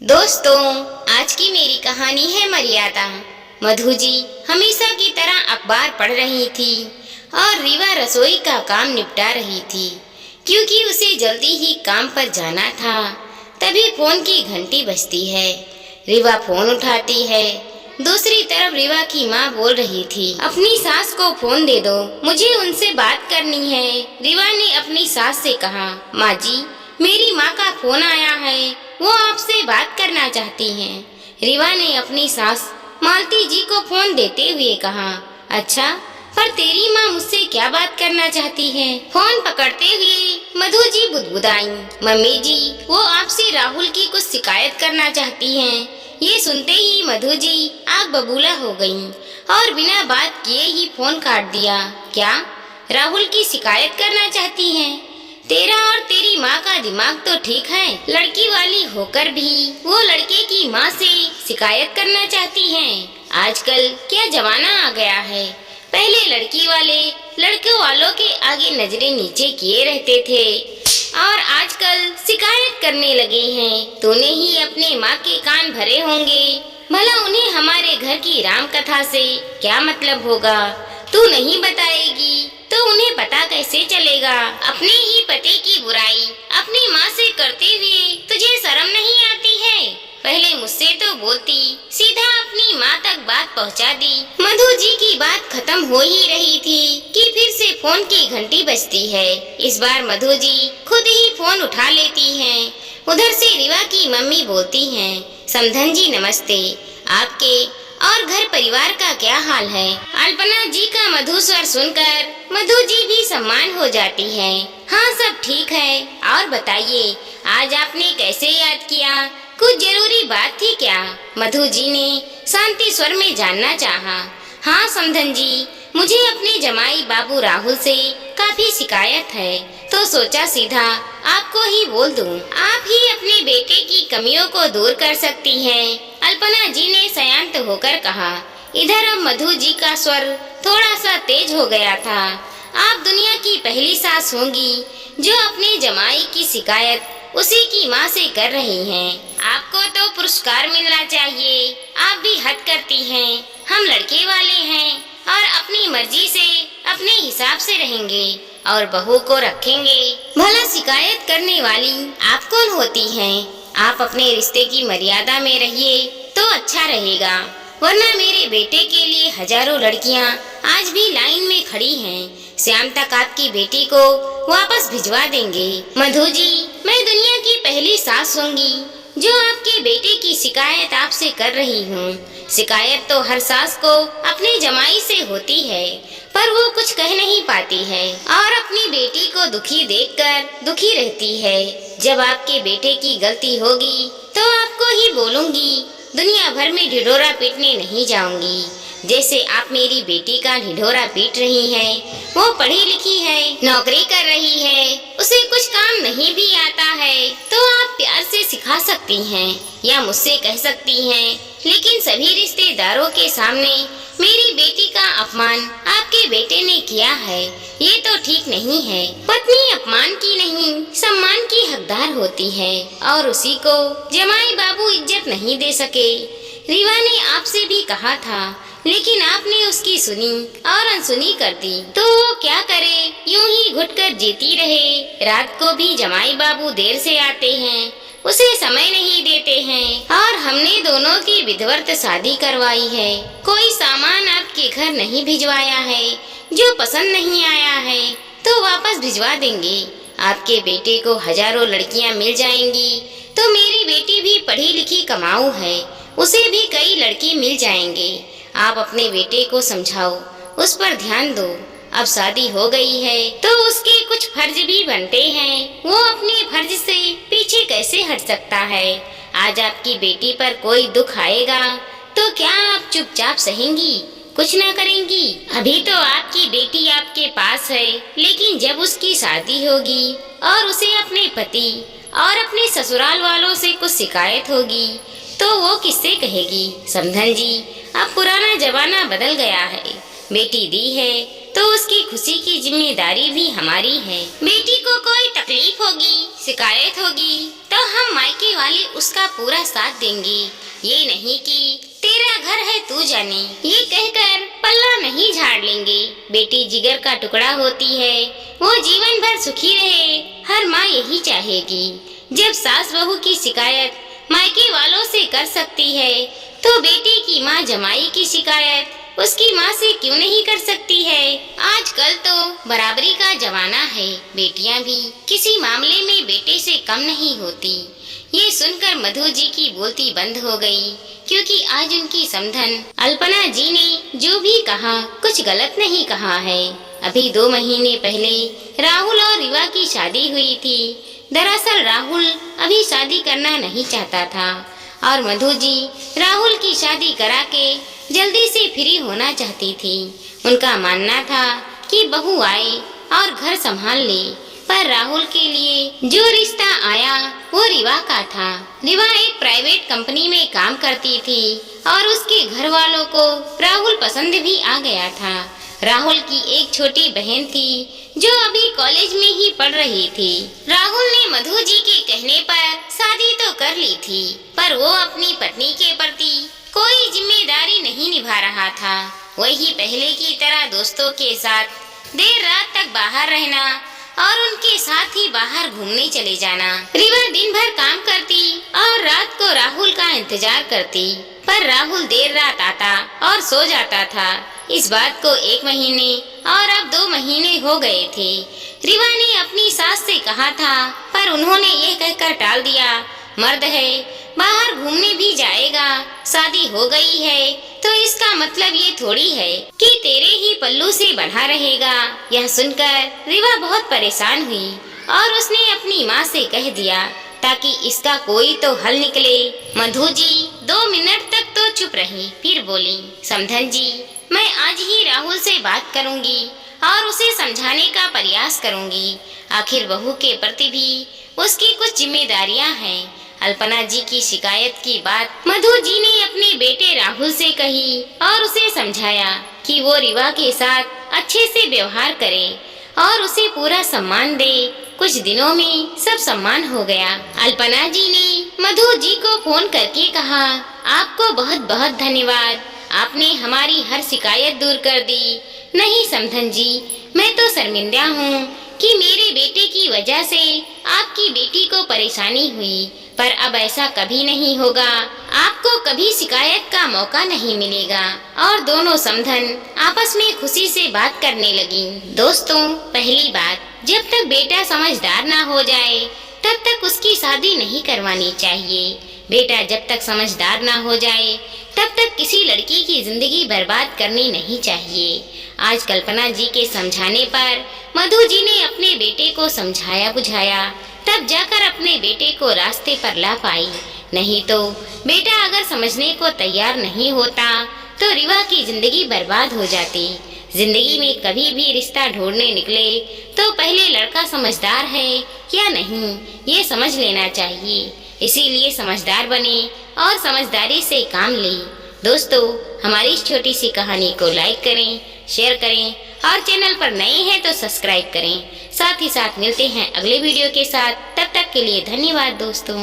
दोस्तों, आज की मेरी कहानी है मर्यादा। मधु जी हमेशा की तरह अखबार पढ़ रही थी और रीवा रसोई का काम निपटा रही थी, क्योंकि उसे जल्दी ही काम पर जाना था। तभी फोन की घंटी बजती है। रीवा फोन उठाती है। दूसरी तरफ रीवा की माँ बोल रही थी, अपनी सास को फोन दे दो, मुझे उनसे बात करनी है। रीवा ने अपनी सास से कहा, माँ जी, मेरी माँ का फोन आया है, वो आपसे बात करना चाहती हैं। रीवा ने अपनी सास मालती जी को फोन देते हुए कहा, अच्छा, पर तेरी माँ मुझसे क्या बात करना चाहती है? फोन पकड़ते हुए मधु जी बुदबुदाई, मम्मी जी, वो आपसे राहुल की कुछ शिकायत करना चाहती हैं। ये सुनते ही मधु जी आग बबूला हो गईं और बिना बात किए ही फोन काट दिया। क्या राहुल की शिकायत करना चाहती हैं? तेरा और तेरी माँ का दिमाग तो ठीक है, लड़की वाली होकर भी वो लड़के की माँ से शिकायत करना चाहती हैं। आजकल क्या जमाना आ गया है। पहले लड़की वाले लड़के वालों के आगे नजरें नीचे किए रहते थे और आजकल शिकायत करने लगे हैं। तूने ही अपने माँ के कान भरे होंगे, भला उन्हें हमारे घर की राम कथा से क्या मतलब होगा? तू नहीं बताएगी तो उन्हें पता कैसे चलेगा? अपने ही पति की बुराई अपनी माँ से करते हुए तुझे शर्म नहीं आती है? पहले मुझसे तो बोलती, सीधा अपनी माँ तक बात पहुँचा दी। मधु जी की बात खत्म हो ही रही थी कि फिर से फोन की घंटी बजती है। इस बार मधु जी खुद ही फोन उठा लेती हैं। उधर से रीवा की मम्मी बोलती हैं, समधन जी नमस्ते, आपके और घर परिवार का क्या हाल है? अल्पना जी का मधु स्वर सुनकर मधु जी भी सम्मान हो जाती है। हाँ, सब ठीक है। और बताइए, आज आपने कैसे याद किया? कुछ जरूरी बात थी क्या? मधु जी ने शांति स्वर में जानना चाहा। हाँ समधन जी, मुझे अपने जमाई बाबू राहुल से काफी शिकायत है, तो सोचा सीधा आपको ही बोल दूं। आप ही अपने बेटे की कमियों को दूर कर सकती हैं। अल्पना जी ने शांत होकर कहा। इधर अब मधु जी का स्वर थोड़ा सा तेज हो गया था। आप दुनिया की पहली सास होंगी जो अपने जमाई की शिकायत उसी की माँ से कर रही हैं। आपको तो पुरस्कार मिलना चाहिए। आप भी हद करती हैं। हम लड़के वाले हैं और अपनी मर्जी से अपने हिसाब से रहेंगे और बहू को रखेंगे। भला शिकायत करने वाली आप कौन होती हैं? आप अपने रिश्ते की मर्यादा में रहिए तो अच्छा रहेगा, वरना मेरे बेटे के लिए हजारों लड़कियां आज भी लाइन में खड़ी हैं। शाम तक आपकी बेटी को वापस भिजवा देंगे। मधु जी, मैं दुनिया की पहली सास होंगी जो आपके बेटे की शिकायत आपसे कर रही हूँ। शिकायत तो हर सास को अपने जमाई से होती है, पर वो कुछ कह नहीं पाती है और अपनी बेटी को दुखी देखकर दुखी रहती है। जब आपके बेटे की गलती होगी तो आपको ही बोलूंगी, दुनिया भर में ढिढोरा पीटने नहीं जाऊंगी। जैसे आप मेरी बेटी का ढिढोरा पीट रही हैं। वो पढ़ी लिखी है, नौकरी कर रही है, उसे कुछ काम नहीं भी आता है तो आप प्यार से सिखा सकती हैं या मुझसे कह सकती हैं, लेकिन सभी रिश्तेदारों के सामने मेरी बेटी का अपमान आपके बेटे ने किया है, ये तो ठीक नहीं है। पत्नी अपमान की नहीं, सम्मान की हकदार होती है और उसी को जमाई बाबू इज्जत नहीं दे सके। रीवा ने आपसे भी कहा था, लेकिन आपने उसकी सुनी और अनसुनी कर दी, तो वो क्या करे, यूं ही घुटकर जीती रहे। रात को भी जमाई बाबू देर से आते हैं, उसे समय नहीं देते हैं और हमने दोनों की विधिवत शादी करवाई है। कोई सामान आपके घर नहीं भिजवाया है, जो पसंद नहीं आया है तो वापस भिजवा देंगे। आपके बेटे को हजारों लड़कियां मिल जाएंगी तो मेरी बेटी भी पढ़ी लिखी कमाऊ है, उसे भी कई लड़के मिल जाएंगे। आप अपने बेटे को समझाओ, उस पर ध्यान दो। अब शादी हो गई है तो उसके कुछ फर्ज भी बनते हैं, वो अपने फर्ज से पीछे कैसे हट सकता है? आज आपकी बेटी पर कोई दुख आएगा तो क्या आप चुपचाप सहेंगी, कुछ ना करेंगी? अभी तो आपकी बेटी आपके पास है, लेकिन जब उसकी शादी होगी और उसे अपने पति और अपने ससुराल वालों से कुछ शिकायत होगी तो वो किससे कहेगी? समधन जी, अब पुराना जमाना बदल गया है। बेटी दी है तो उसकी खुशी की जिम्मेदारी भी हमारी है। बेटी को कोई तकलीफ होगी, शिकायत होगी तो हम मायके वाले उसका पूरा साथ देंगे। ये नहीं कि तेरा घर है तू जाने, ये कहकर पल्ला नहीं झाड़ लेंगे। बेटी जिगर का टुकड़ा होती है, वो जीवन भर सुखी रहे, हर माँ यही चाहेगी। जब सास बहू की शिकायत मायके वालों से कर सकती है तो बेटी की माँ जमाई की शिकायत उसकी माँ से क्यों नहीं कर सकती है। आजकल तो बराबरी का जमाना है, बेटियाँ भी किसी मामले में बेटे से कम नहीं होती। ये सुनकर मधु जी की बोलती बंद हो गई, क्योंकि आज उनकी समधन अल्पना जी ने जो भी कहा कुछ गलत नहीं कहा है। अभी 2 महीने पहले राहुल और रीवा की शादी हुई थी। दरअसल राहुल अभी शादी करना नहीं चाहता था और मधु जी राहुल की शादी करा के जल्दी से फ्री होना चाहती थी। उनका मानना था कि बहू आए और घर संभाल ले, पर राहुल के लिए जो रिश्ता आया वो रीवा का था। रीवा एक प्राइवेट कंपनी में काम करती थी और उसके घर वालों को राहुल पसंद भी आ गया था। राहुल की एक छोटी बहन थी जो अभी कॉलेज में ही पढ़ रही थी। राहुल ने मधु जी के कहने पर शादी तो कर ली थी, पर वो अपनी पत्नी के प्रति कोई जिम्मेदारी नहीं निभा रहा था। वही पहले की तरह दोस्तों के साथ देर रात तक बाहर रहना और उनके साथ ही बाहर घूमने चले जाना। रीवा दिन भर काम करती और रात को राहुल का इंतजार करती, पर राहुल देर रात आता और सो जाता था। इस बात को 1 महीने और अब 2 महीने हो गए थे। रीवा ने अपनी सास से कहा था, पर उन्होंने यह कहकर टाल दिया, मर्द है, बाहर घूमने भी जाएगा, शादी हो गई है तो इसका मतलब ये थोड़ी है कि तेरे ही पल्लू से बंधा रहेगा। यह सुनकर रीवा बहुत परेशान हुई और उसने अपनी माँ से कह दिया ताकि इसका कोई तो हल निकले। मधु जी 2 मिनट तक तो चुप रही, फिर बोली, समधन जी, मैं आज ही राहुल से बात करूंगी और उसे समझाने का प्रयास करूंगी। आखिर बहू के प्रति भी उसकी कुछ जिम्मेदारियां हैं। अल्पना जी की शिकायत की बात मधु जी ने अपने बेटे राहुल से कही और उसे समझाया कि वो रीवा के साथ अच्छे से व्यवहार करे और उसे पूरा सम्मान दे। कुछ दिनों में सब सम्मान हो गया। अल्पना जी ने मधु जी को फोन करके कहा, आपको बहुत बहुत धन्यवाद, आपने हमारी हर शिकायत दूर कर दी। नहीं समधन जी, मैं तो शर्मिंदा हूँ कि मेरे बेटे की वजह से आपकी बेटी को परेशानी हुई, पर अब ऐसा कभी नहीं होगा। आपको कभी शिकायत का मौका नहीं मिलेगा। और दोनों समधन आपस में खुशी से बात करने लगी। दोस्तों, पहली बात, जब तक बेटा समझदार ना हो जाए तब तक उसकी शादी नहीं करवानी चाहिए। बेटा जब तक समझदार ना हो जाए तब तक किसी लड़की की जिंदगी बर्बाद करनी नहीं चाहिए। आज कल्पना जी के समझाने पर मधु जी ने अपने बेटे को समझाया बुझाया, तब जाकर अपने बेटे को रास्ते पर ला पाई। नहीं तो बेटा अगर समझने को तैयार नहीं होता तो रीवा की जिंदगी बर्बाद हो जाती। जिंदगी में कभी भी रिश्ता ढूंढने निकले तो पहले लड़का समझदार है या नहीं, ये समझ लेना चाहिए। इसीलिए समझदार बने और समझदारी से काम लें। दोस्तों, हमारी इस छोटी सी कहानी को लाइक करें, शेयर करें और चैनल पर नए हैं तो सब्सक्राइब करें। साथ ही साथ मिलते हैं अगले वीडियो के साथ। तब तक के लिए धन्यवाद दोस्तों।